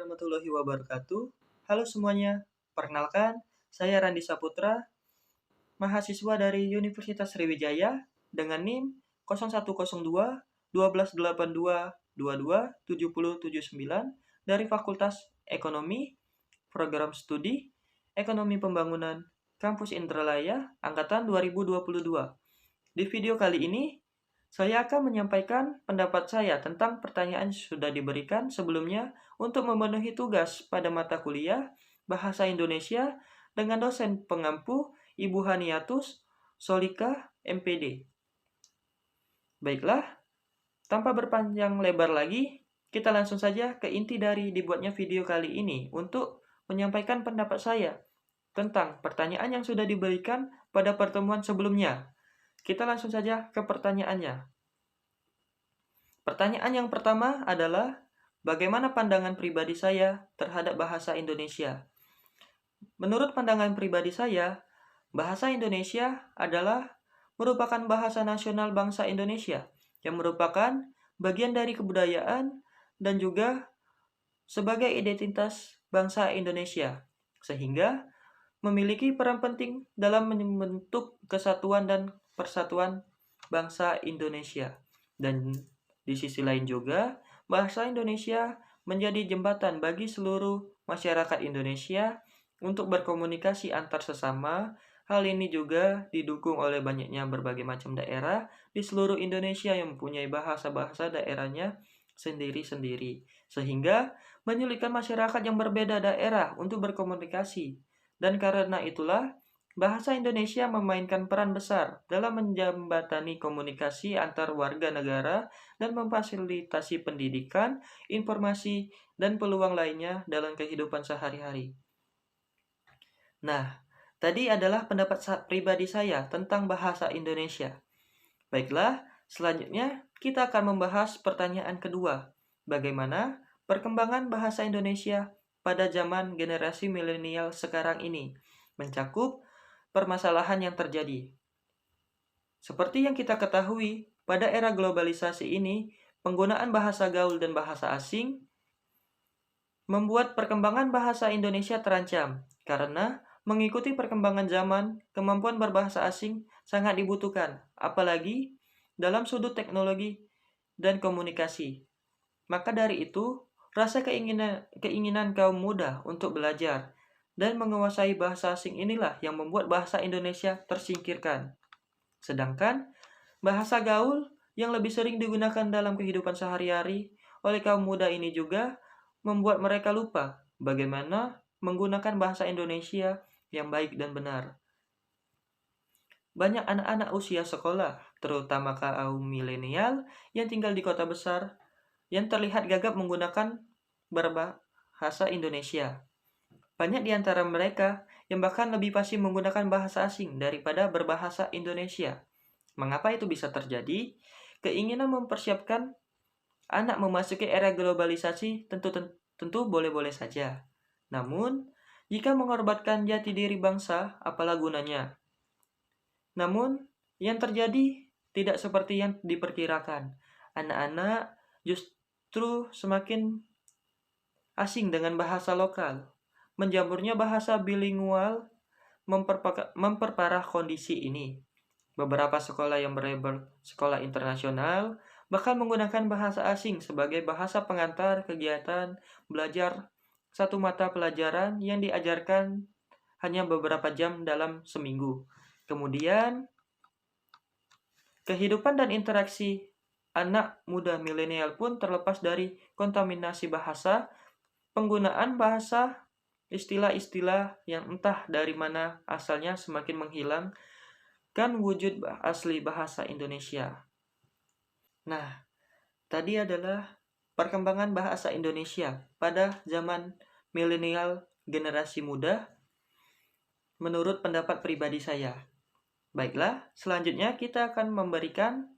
warahmatullahi wabarakatuh. Halo semuanya, perkenalkan, saya Randi Saputra, mahasiswa dari Universitas Sriwijaya dengan NIM 0102 1282 22 7079 dari Fakultas Ekonomi, Program Studi Ekonomi Pembangunan, Kampus Indralaya, Angkatan 2022. Di video kali ini, saya akan menyampaikan pendapat saya tentang pertanyaan yang sudah diberikan sebelumnya untuk memenuhi tugas pada mata kuliah Bahasa Indonesia dengan dosen pengampu Ibu Haniatus Solika MPD. Baiklah, tanpa berpanjang lebar lagi, kita langsung saja ke inti dari dibuatnya video kali ini untuk menyampaikan pendapat saya tentang pertanyaan yang sudah diberikan pada pertemuan sebelumnya. Kita langsung saja ke pertanyaannya. Pertanyaan yang pertama adalah, bagaimana pandangan pribadi saya terhadap bahasa Indonesia? Menurut pandangan pribadi saya, bahasa Indonesia adalah merupakan bahasa nasional bangsa Indonesia yang merupakan bagian dari kebudayaan dan juga sebagai identitas bangsa Indonesia, sehingga memiliki peran penting dalam membentuk kesatuan dan persatuan bangsa Indonesia. Dan di sisi lain juga, bahasa Indonesia menjadi jembatan bagi seluruh masyarakat Indonesia untuk berkomunikasi antar sesama. Hal ini juga didukung oleh banyaknya berbagai macam daerah di seluruh Indonesia yang mempunyai bahasa-bahasa daerahnya sendiri-sendiri, sehingga menyulitkan masyarakat yang berbeda daerah untuk berkomunikasi. Dan karena itulah, bahasa Indonesia memainkan peran besar dalam menjembatani komunikasi antar warga negara dan memfasilitasi pendidikan, informasi, dan peluang lainnya dalam kehidupan sehari-hari. Nah, tadi adalah pendapat pribadi saya tentang bahasa Indonesia. Baiklah, selanjutnya kita akan membahas pertanyaan kedua. Bagaimana perkembangan bahasa Indonesia pada zaman generasi milenial sekarang ini mencakup permasalahan yang terjadi. Seperti yang kita ketahui, pada era globalisasi ini, penggunaan bahasa gaul dan bahasa asing membuat perkembangan bahasa Indonesia terancam karena mengikuti perkembangan zaman, kemampuan berbahasa asing sangat dibutuhkan, apalagi dalam sudut teknologi dan komunikasi. Maka dari itu, rasa keinginan kaum muda untuk belajar dan menguasai bahasa asing inilah yang membuat bahasa Indonesia tersingkirkan. Sedangkan bahasa gaul yang lebih sering digunakan dalam kehidupan sehari-hari oleh kaum muda ini juga membuat mereka lupa bagaimana menggunakan bahasa Indonesia yang baik dan benar. Banyak anak-anak usia sekolah, terutama kaum milenial yang tinggal di kota besar, yang terlihat gagap menggunakan berbahasa Indonesia. Banyak di antara mereka yang bahkan lebih fasih menggunakan bahasa asing daripada berbahasa Indonesia. Mengapa itu bisa terjadi? Keinginan mempersiapkan anak memasuki era globalisasi tentu boleh-boleh saja. Namun, jika mengorbankan jati diri bangsa, apalah gunanya? Namun, yang terjadi tidak seperti yang diperkirakan. Anak-anak justru semakin asing dengan bahasa lokal. Menjamurnya bahasa bilingual memperparah kondisi ini. Beberapa sekolah yang berlabel sekolah internasional bahkan menggunakan bahasa asing sebagai bahasa pengantar kegiatan belajar satu mata pelajaran yang diajarkan hanya beberapa jam dalam seminggu. Kemudian, kehidupan dan interaksi anak muda milenial pun terlepas dari kontaminasi bahasa, penggunaan bahasa, istilah-istilah yang entah dari mana asalnya semakin menghilangkan wujud asli bahasa Indonesia. Nah, tadi adalah perkembangan bahasa Indonesia pada zaman milenial generasi muda menurut pendapat pribadi saya. Baiklah, selanjutnya kita akan memberikan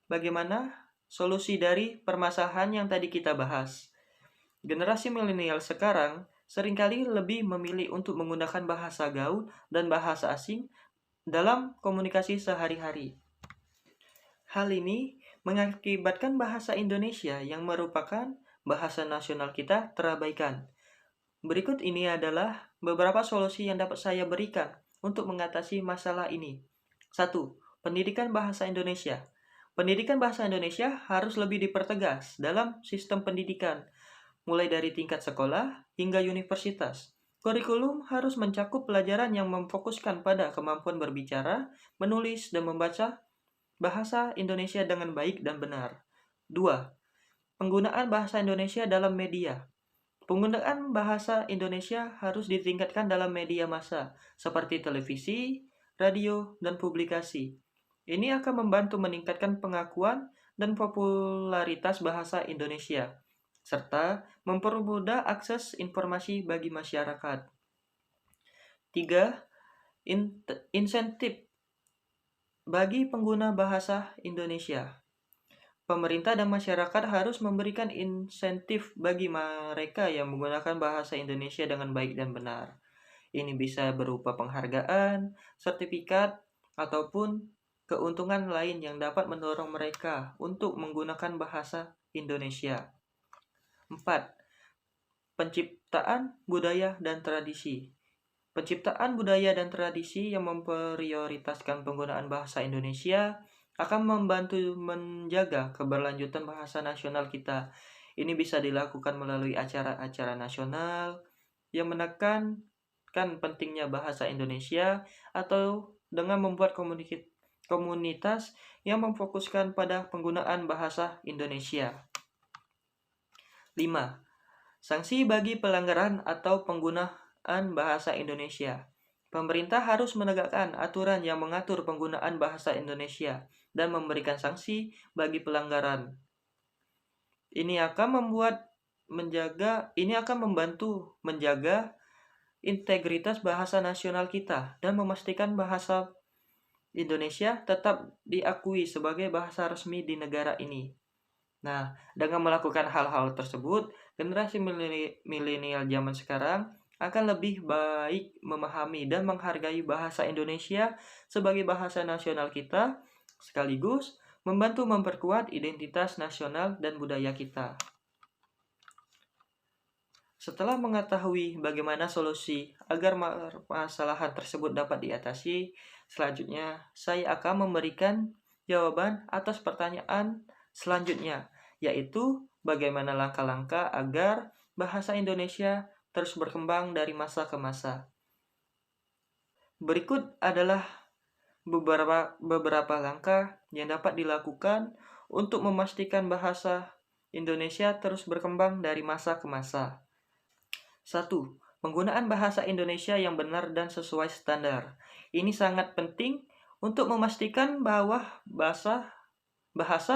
bagaimana solusi dari permasalahan yang tadi kita bahas. Generasi milenial sekarang seringkali lebih memilih untuk menggunakan bahasa gaul dan bahasa asing dalam komunikasi sehari-hari. Hal ini mengakibatkan bahasa Indonesia yang merupakan bahasa nasional kita terabaikan. Berikut ini adalah beberapa solusi yang dapat saya berikan untuk mengatasi masalah ini. 1. Pendidikan bahasa Indonesia. Pendidikan bahasa Indonesia harus lebih dipertegas dalam sistem pendidikan, mulai dari tingkat sekolah hingga universitas. Kurikulum harus mencakup pelajaran yang memfokuskan pada kemampuan berbicara, menulis, dan membaca bahasa Indonesia dengan baik dan benar. 2. Penggunaan bahasa Indonesia dalam media. Penggunaan bahasa Indonesia harus ditingkatkan dalam media massa, seperti televisi, radio, dan publikasi. Ini akan membantu meningkatkan pengakuan dan popularitas bahasa Indonesia, serta mempermudah akses informasi bagi masyarakat. 3. Insentif bagi pengguna bahasa Indonesia. Pemerintah dan masyarakat harus memberikan insentif bagi mereka yang menggunakan bahasa Indonesia dengan baik dan benar. Ini bisa berupa penghargaan, sertifikat, ataupun keuntungan lain yang dapat mendorong mereka untuk menggunakan bahasa Indonesia. 4. Penciptaan budaya dan tradisi. Penciptaan budaya dan tradisi yang memprioritaskan penggunaan bahasa Indonesia akan membantu menjaga keberlanjutan bahasa nasional kita. Ini bisa dilakukan melalui acara-acara nasional yang menekankan pentingnya bahasa Indonesia atau dengan membuat komunitas yang memfokuskan pada penggunaan bahasa Indonesia. 5. Sanksi bagi pelanggaran atau penggunaan bahasa Indonesia. Pemerintah harus menegakkan aturan yang mengatur penggunaan bahasa Indonesia dan memberikan sanksi bagi pelanggaran. Ini akan membantu menjaga integritas bahasa nasional kita dan memastikan bahasa Indonesia tetap diakui sebagai bahasa resmi di negara ini. Nah, dengan melakukan hal-hal tersebut, generasi milenial zaman sekarang akan lebih baik memahami dan menghargai bahasa Indonesia sebagai bahasa nasional kita, sekaligus membantu memperkuat identitas nasional dan budaya kita. Setelah mengetahui bagaimana solusi agar permasalahan tersebut dapat diatasi, selanjutnya saya akan memberikan jawaban atas pertanyaan selanjutnya, yaitu bagaimana langkah-langkah agar bahasa Indonesia terus berkembang dari masa ke masa. Berikut adalah beberapa langkah yang dapat dilakukan untuk memastikan bahasa Indonesia terus berkembang dari masa ke masa. 1. Penggunaan bahasa Indonesia yang benar dan sesuai standar. Ini sangat penting untuk memastikan bahwa bahasa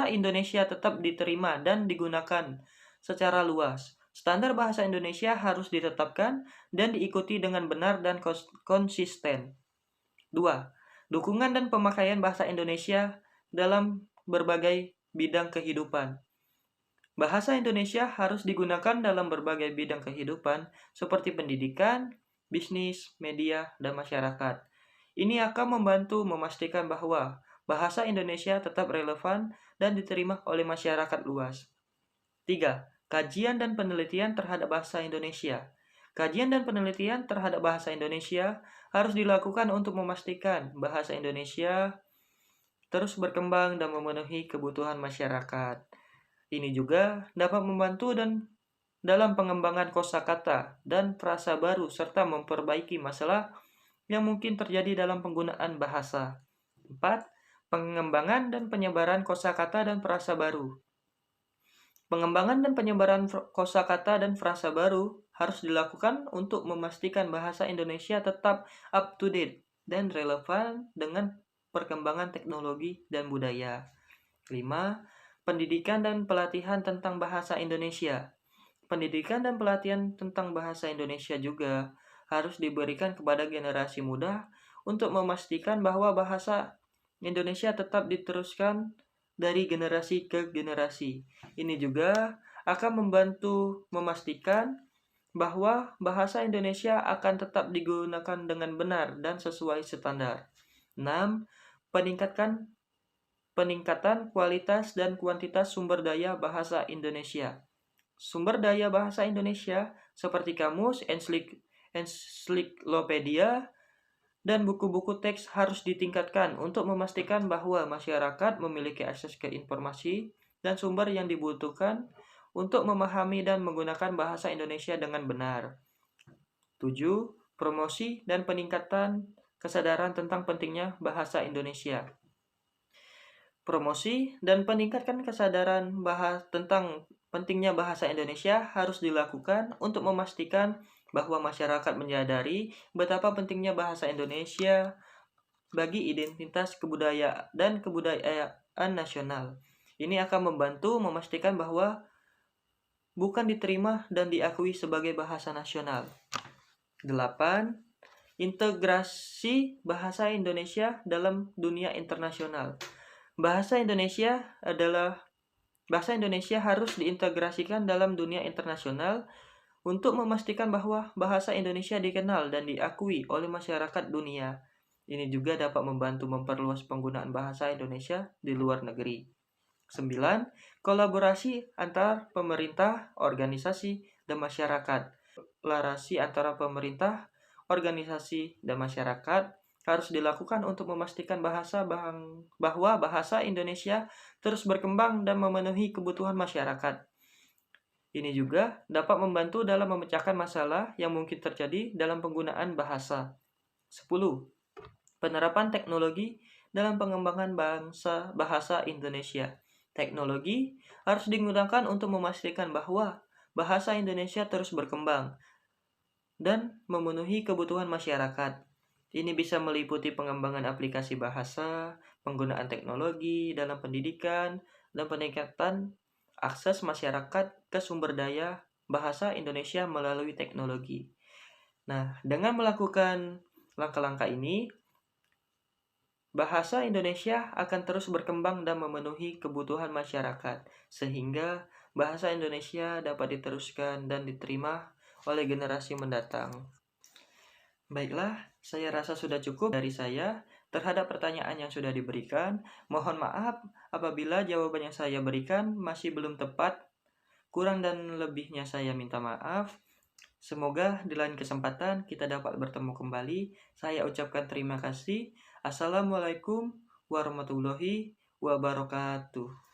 Indonesia tetap diterima dan digunakan secara luas. Standar bahasa Indonesia harus ditetapkan dan diikuti dengan benar dan konsisten. 2. Dukungan dan pemakaian bahasa Indonesia dalam berbagai bidang kehidupan. Bahasa Indonesia harus digunakan dalam berbagai bidang kehidupan seperti pendidikan, bisnis, media, dan masyarakat. Ini akan membantu memastikan bahwa bahasa Indonesia tetap relevan dan diterima oleh masyarakat luas. 3. Kajian dan penelitian terhadap bahasa Indonesia. Kajian dan penelitian terhadap bahasa Indonesia harus dilakukan untuk memastikan bahasa Indonesia terus berkembang dan memenuhi kebutuhan masyarakat. Ini juga dapat membantu dalam pengembangan kosakata dan frasa baru serta memperbaiki masalah yang mungkin terjadi dalam penggunaan bahasa. 4. Pengembangan dan penyebaran kosakata dan frasa baru. Pengembangan dan penyebaran kosakata dan frasa baru harus dilakukan untuk memastikan bahasa Indonesia tetap up to date dan relevan dengan perkembangan teknologi dan budaya. 5. Pendidikan dan pelatihan tentang bahasa Indonesia. Pendidikan dan pelatihan tentang bahasa Indonesia juga harus diberikan kepada generasi muda untuk memastikan bahwa bahasa Indonesia tetap diteruskan dari generasi ke generasi. Ini juga akan membantu memastikan bahwa bahasa Indonesia akan tetap digunakan dengan benar dan sesuai standar. 6. Peningkatan kualitas dan kuantitas sumber daya bahasa Indonesia. sumber daya bahasa Indonesia seperti kamus, ensiklopedia, dan buku-buku teks harus ditingkatkan untuk memastikan bahwa masyarakat memiliki akses ke informasi dan sumber yang dibutuhkan untuk memahami dan menggunakan bahasa Indonesia dengan benar. 7. Promosi dan peningkatan kesadaran tentang pentingnya bahasa Indonesia. Promosi dan peningkatkan kesadaran tentang pentingnya bahasa Indonesia harus dilakukan untuk memastikan bahwa masyarakat menyadari betapa pentingnya bahasa Indonesia bagi identitas kebudayaan nasional. Ini akan membantu memastikan bahwa bukan diterima dan diakui sebagai bahasa nasional. 8. Integrasi bahasa Indonesia dalam dunia internasional. Bahasa Indonesia harus diintegrasikan dalam dunia internasional untuk memastikan bahwa bahasa Indonesia dikenal dan diakui oleh masyarakat dunia. Ini juga dapat membantu memperluas penggunaan bahasa Indonesia di luar negeri. 9. Kolaborasi antar pemerintah, organisasi, dan masyarakat. Kolaborasi antara pemerintah, organisasi, dan masyarakat harus dilakukan untuk memastikan bahwa bahasa Indonesia terus berkembang dan memenuhi kebutuhan masyarakat. Ini juga dapat membantu dalam memecahkan masalah yang mungkin terjadi dalam penggunaan bahasa. 10. Penerapan teknologi dalam pengembangan bahasa Indonesia. Teknologi harus digunakan untuk memastikan bahwa bahasa Indonesia terus berkembang dan memenuhi kebutuhan masyarakat. Ini bisa meliputi pengembangan aplikasi bahasa, penggunaan teknologi dalam pendidikan, dan peningkatan akses masyarakat ke sumber daya bahasa Indonesia melalui teknologi. Nah, dengan melakukan langkah-langkah ini, bahasa Indonesia akan terus berkembang dan memenuhi kebutuhan masyarakat, sehingga bahasa Indonesia dapat diteruskan dan diterima oleh generasi mendatang. Baiklah, saya rasa sudah cukup dari saya terhadap pertanyaan yang sudah diberikan. Mohon maaf apabila jawaban yang saya berikan masih belum tepat. Kurang dan lebihnya saya minta maaf. Semoga di lain kesempatan kita dapat bertemu kembali. Saya ucapkan terima kasih. Assalamualaikum warahmatullahi wabarakatuh.